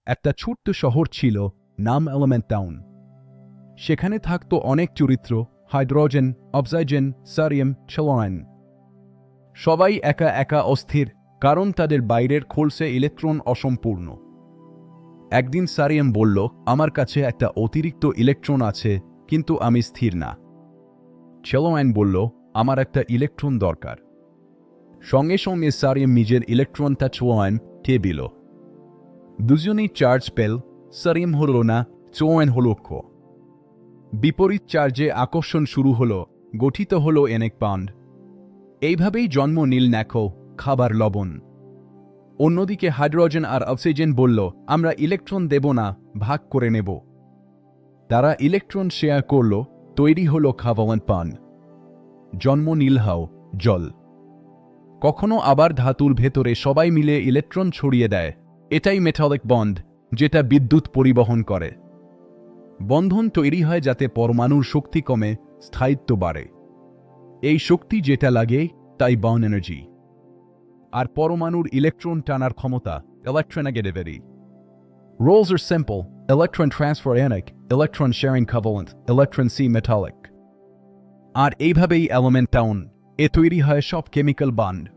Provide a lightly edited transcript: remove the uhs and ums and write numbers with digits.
একটা ছোট্ট শহর ছিল, নাম এলিমেন্ট টাউন। সেখানে থাকতো অনেক চরিত্র, হাইড্রোজেন, অক্সিজেন, সোডিয়াম, সেলেনিয়াম। সবাই একা একা অস্থির, কারণ তাদের বাইরের খোলসে ইলেকট্রন অসম্পূর্ণ। একদিন সোডিয়াম বলল, আমার কাছে একটা অতিরিক্ত ইলেকট্রন আছে, কিন্তু আমি স্থির না। সেলেনিয়াম বলল, আমার একটা ইলেকট্রন দরকার। সঙ্গে সঙ্গে সোডিয়াম নিজের ইলেকট্রনটা সেলেনিয়ামকে দিল। দুজনেই চার্জ পেল, সোডিয়াম হল না, সেলেনিয়াম হল ক। বিপরীত চার্জে আকর্ষণ শুরু হল, গঠিত হল অনেক বন্ড। এইভাবেই জন্ম নীল ন্যাকো, খাবার লবণ। অন্যদিকে হাইড্রোজেন আর অক্সিজেন বলল, আমরা ইলেকট্রন দেব না, ভাগ করে নেব। তারা ইলেকট্রন শেয়ার করল, তৈরি হল কোভ্যালেন্ট বন্ড। জন্ম নীলহাও, জল। কখনো আবার ধাতুর ভেতরে সবাই মিলে ইলেকট্রন ছড়িয়ে দেয়। এটাই মেটালিক বন্ড, যেটা বিদ্যুৎ পরিবহন করে। বন্ধন তৈরি হয় যাতে পরমাণুর শক্তি কমে, স্থায়িত্ব বাড়ে। এই শক্তি যেটা লাগে তাই বন্ড এনার্জি। আর পরমাণুর ইলেকট্রন টানার ক্ষমতা, electronegativity. Roles are simple: electron transfer ionic, electron sharing covalent, electron C metallic. আর এইভাবেই এলিমেন্ট টাউন এ তৈরি হয় সব কেমিক্যাল বন্ড।